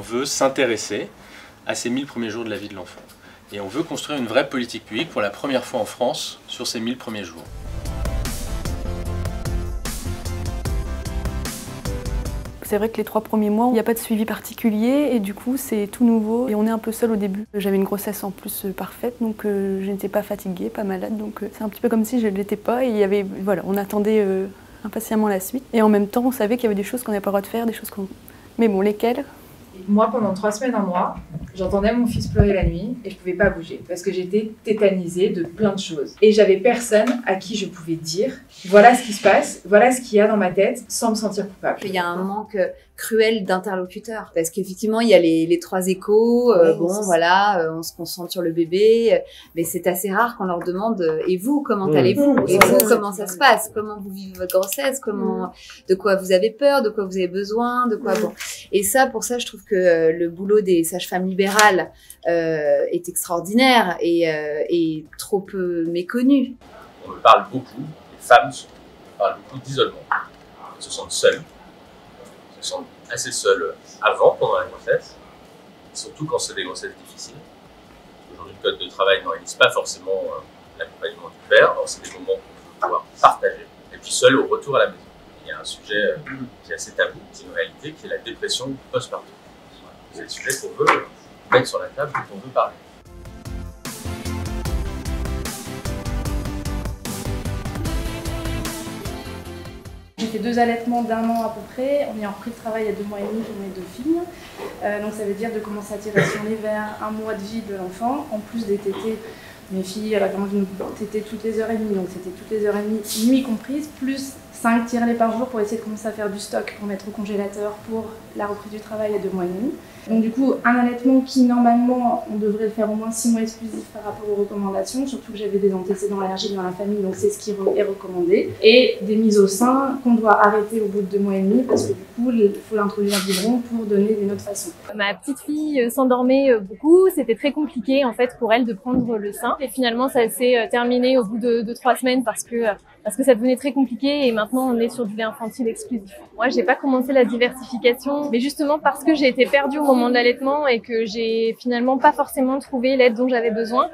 veut s'intéresser à ces 1000 premiers jours de la vie de l'enfant. Et on veut construire une vraie politique publique pour la première fois en France sur ces 1000 premiers jours. C'est vrai que les 3 premiers mois, il n'y a pas de suivi particulier et du coup c'est tout nouveau et on est un peu seul au début. J'avais une grossesse en plus parfaite donc je n'étais pas fatiguée, pas malade donc c'est un petit peu comme si je ne l'étais pas et il y avait, voilà, on attendait impatiemment la suite et en même temps on savait qu'il y avait des choses qu'on n'avait pas le droit de faire, des choses qu'on... Mais bon, lesquelles? Moi, pendant 3 semaines, un mois, j'entendais mon fils pleurer la nuit et je pouvais pas bouger parce que j'étais tétanisée de plein de choses. Et j'avais personne à qui je pouvais dire voilà ce qui se passe, voilà ce qu'il y a dans ma tête sans me sentir coupable. Il y a un manque cruel d'interlocuteurs parce qu'effectivement il y a les 3 échos, bon voilà, on se concentre sur le bébé, mais c'est assez rare qu'on leur demande et vous comment allez-vous, et vous comment ça se passe, comment vous vivez votre grossesse, comment, de quoi vous avez peur, de quoi vous avez besoin, de quoi bon. Et ça, pour ça, je trouve que le boulot des sages-femmes libérales est extraordinaire et trop peu méconnu. On me parle beaucoup, les femmes parlent beaucoup d'isolement. Elles se sentent seules. Elles se sentent assez seules avant, pendant la grossesse, surtout quand c'est des grossesses difficiles. Aujourd'hui, le code de travail ne réalise pas forcément l'accompagnement du père, alors c'est des moments qu'on veut pouvoir partager. Et puis seul au retour à la maison. Il y a un sujet qui est assez tabou, qui est une réalité, qui est la dépression post-partum. C'est le sujet qu'on veut mettre sur la table, dont on veut parler. J'ai fait 2 allaitements d'1 an à peu près, en ayant repris le travail il y a 2 mois et demi pour mes 2 filles. Donc ça veut dire de commencer à tirer sur les vers 1 mois de vie de l'enfant, en plus des tétés. Mes filles, elles avaient envie de nous téter toutes les heures et demie, donc c'était toutes les heures et demie, nuit comprise, plus 5 tirelets par jour pour essayer de commencer à faire du stock pour mettre au congélateur pour la reprise du travail à 2 mois et demi. Donc du coup, un allaitement qui normalement, on devrait le faire au moins 6 mois exclusifs par rapport aux recommandations, surtout que j'avais des antécédents allergiques dans la famille, donc c'est ce qui est recommandé. Et des mises au sein qu'on doit arrêter au bout de 2 mois et demi parce que du coup, il faut l'introduire un biberon pour donner d'une autre façon. Ma petite fille s'endormait beaucoup, c'était très compliqué en fait pour elle de prendre le sein. Et finalement, ça s'est terminé au bout de 3 semaines parce que ça devenait très compliqué et maintenant on est sur du lait infantile exclusif. Moi, j'ai pas commencé la diversification, mais justement parce que j'ai été perdue au moment de l'allaitement et que j'ai finalement pas forcément trouvé l'aide dont j'avais besoin,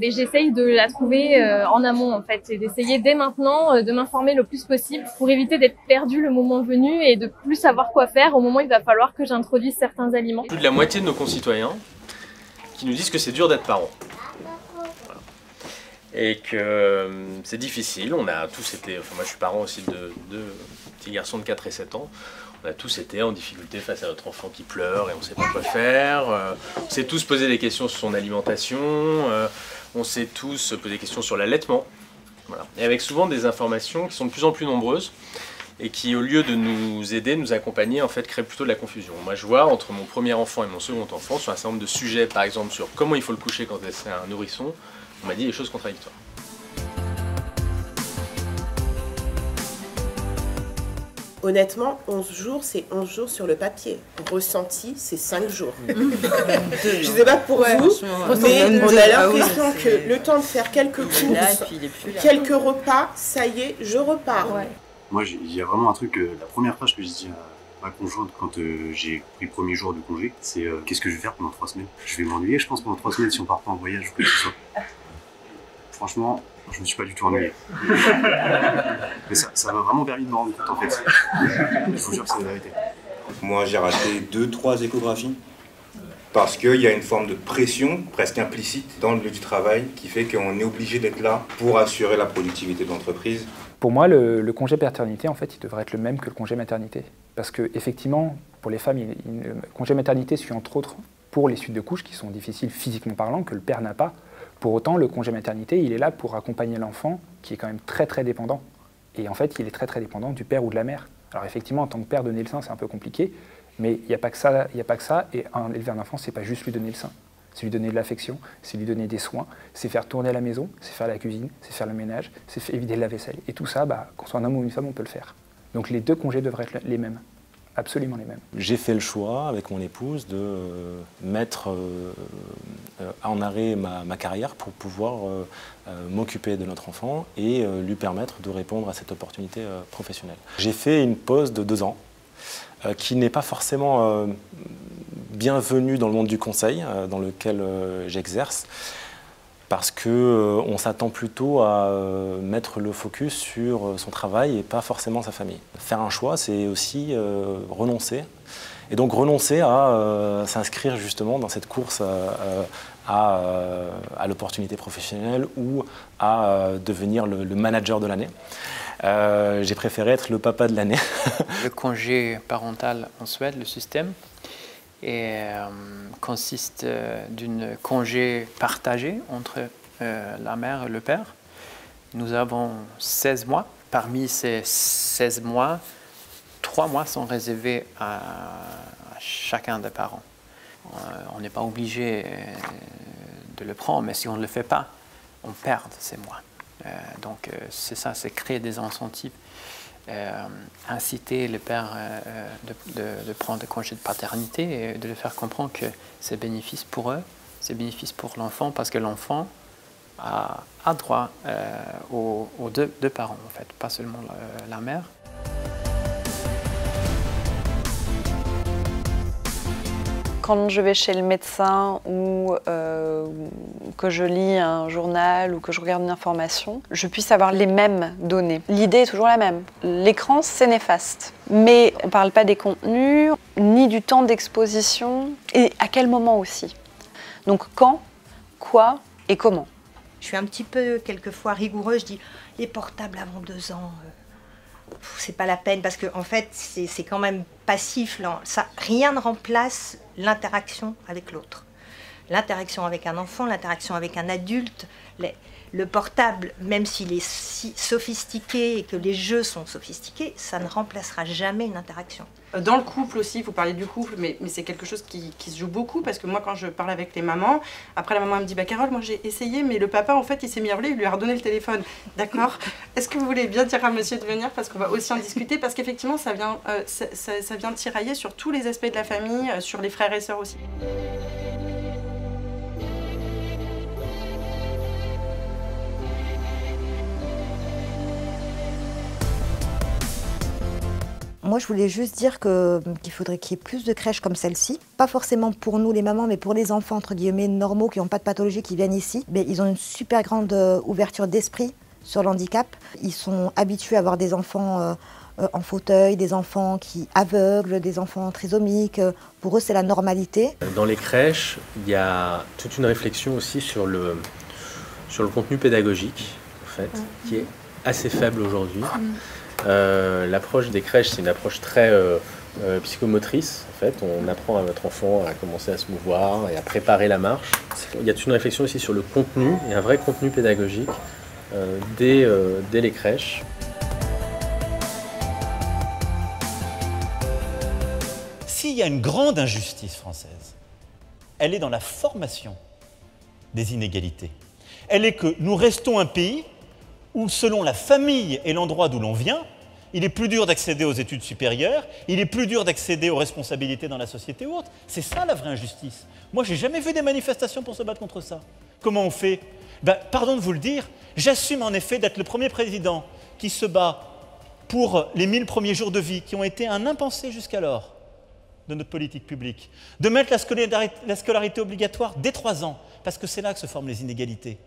j'essaye de la trouver en amont en fait et d'essayer dès maintenant de m'informer le plus possible pour éviter d'être perdue le moment venu et de plus savoir quoi faire au moment où il va falloir que j'introduise certains aliments. Plus de la moitié de nos concitoyens qui nous disent que c'est dur d'être parent. Et que c'est difficile, on a tous été, enfin moi je suis parent aussi de 2 petits garçons de 4 et 7 ans, on a tous été en difficulté face à notre enfant qui pleure et on ne sait pas quoi faire, on s'est tous posé des questions sur son alimentation, on s'est tous posé des questions sur l'allaitement, voilà. Et avec souvent des informations qui sont de plus en plus nombreuses et qui au lieu de nous aider, nous accompagner, en fait créent plutôt de la confusion. Moi je vois entre mon premier enfant et mon second enfant sur un certain nombre de sujets, par exemple sur comment il faut le coucher quand c'est un nourrisson, on m'a dit des choses contradictoires. Honnêtement, 11 jours, c'est 11 jours sur le papier. Ressenti, c'est 5 jours. Je sais pas pour vous, mais on a l'impression que le temps de faire quelques courses, quelques repas, ça y est, je repars. Moi, il y a vraiment un truc, la première phrase que j'ai dit à ma conjointe quand j'ai pris le premier jour de congé, c'est qu'est-ce que je vais faire pendant 3 semaines? Je vais m'ennuyer, je pense, pendant 3 semaines si on part pas en voyage ou quoi que ce soit. Franchement, je me suis pas du tout ennuyé. Mais ça m'a vraiment permis de me rendre compte en fait. Je vous jure que c'est la vérité. Moi j'ai raté 2-3 échographies parce qu'il y a une forme de pression presque implicite dans le lieu du travail qui fait qu'on est obligé d'être là pour assurer la productivité de l'entreprise. Pour moi, le congé paternité, en fait, il devrait être le même que le congé maternité. Parce que effectivement, pour les femmes, le congé maternité suit entre autres pour les suites de couches qui sont difficiles physiquement parlant, que le père n'a pas. Pour autant, le congé maternité, il est là pour accompagner l'enfant qui est quand même très très dépendant. Et en fait, il est très très dépendant du père ou de la mère. Alors effectivement, en tant que père, donner le sein, c'est un peu compliqué, mais il n'y a pas que ça, et élever un enfant, c'est pas juste lui donner le sein. C'est lui donner de l'affection, c'est lui donner des soins, c'est faire tourner la maison, c'est faire la cuisine, c'est faire le ménage, c'est vider la vaisselle. Et tout ça, qu'on soit un homme ou une femme, on peut le faire. Donc les 2 congés devraient être les mêmes. Absolument les mêmes. J'ai fait le choix avec mon épouse de mettre en arrêt ma carrière pour pouvoir m'occuper de notre enfant et lui permettre de répondre à cette opportunité professionnelle. J'ai fait une pause de 2 ans qui n'est pas forcément bienvenue dans le monde du conseil dans lequel j'exerce, parce qu'on s'attend plutôt à mettre le focus sur son travail et pas forcément sa famille. Faire un choix, c'est aussi renoncer. Et donc renoncer à s'inscrire justement dans cette course à l'opportunité professionnelle ou à devenir le manager de l'année. J'ai préféré être le papa de l'année. Le congé parental en Suède, le système, consiste d'un congé partagé entre la mère et le père. Nous avons 16 mois. Parmi ces 16 mois, 3 mois sont réservés à chacun des parents. On n'est pas obligé de le prendre, mais si on ne le fait pas, on perd ces mois. Donc c'est ça, c'est créer des incentives, inciter le père de prendre des congés de paternité et de le faire comprendre que c'est bénéfice pour eux, c'est bénéfice pour l'enfant, parce que l'enfant a droit aux deux parents, en fait, pas seulement la mère. Quand je vais chez le médecin ou que je lis un journal ou que je regarde une information, je puisse avoir les mêmes données. L'idée est toujours la même. L'écran, c'est néfaste. Mais on ne parle pas des contenus, ni du temps d'exposition, et à quel moment aussi. Donc quand, quoi et comment. Je suis un petit peu, quelquefois, rigoureuse. Je dis, les portables avant 2 ans... c'est pas la peine parce que en fait c'est quand même passif là. Ça, rien ne remplace l'interaction avec l'autre, l'interaction avec un enfant, l'interaction avec un adulte. Le portable, même s'il est si sophistiqué et que les jeux sont sophistiqués, ça ne remplacera jamais une interaction. Dans le couple aussi, vous parlez du couple, mais c'est quelque chose qui se joue beaucoup, parce que moi quand je parle avec les mamans, après la maman elle me dit bah Carole, moi j'ai essayé, mais le papa en fait il s'est mis à hurler, il lui a redonné le téléphone. D'accord. Est-ce que vous voulez bien dire à monsieur de venir, parce qu'on va aussi en discuter, parce qu'effectivement ça vient tirailler sur tous les aspects de la famille, sur les frères et sœurs aussi. Moi, je voulais juste dire qu'il faudrait qu'il y ait plus de crèches comme celle-ci. Pas forcément pour nous, les mamans, mais pour les enfants, entre guillemets, normaux, qui n'ont pas de pathologie, qui viennent ici. Mais ils ont une super grande ouverture d'esprit sur l'handicap. Ils sont habitués à avoir des enfants en fauteuil, des enfants qui aveugles, des enfants trisomiques. Pour eux, c'est la normalité. Dans les crèches, il y a toute une réflexion aussi sur le contenu pédagogique, en fait, qui est assez faible aujourd'hui. L'approche des crèches, c'est une approche très psychomotrice. En fait, on apprend à votre enfant à commencer à se mouvoir et à préparer la marche. Il y a toute une réflexion aussi sur le contenu, et un vrai contenu pédagogique dès les crèches. S'il y a une grande injustice française, elle est dans la formation des inégalités. Elle est que nous restons un pays où, selon la famille et l'endroit d'où l'on vient, il est plus dur d'accéder aux études supérieures, il est plus dur d'accéder aux responsabilités dans la société ou autre. C'est ça la vraie injustice. Moi, j'ai jamais vu des manifestations pour se battre contre ça. Comment on fait? Pardon de vous le dire, j'assume en effet d'être le premier président qui se bat pour les 1000 premiers jours de vie, qui ont été un impensé jusqu'alors de notre politique publique, de mettre la scolarité obligatoire dès 3 ans, parce que c'est là que se forment les inégalités.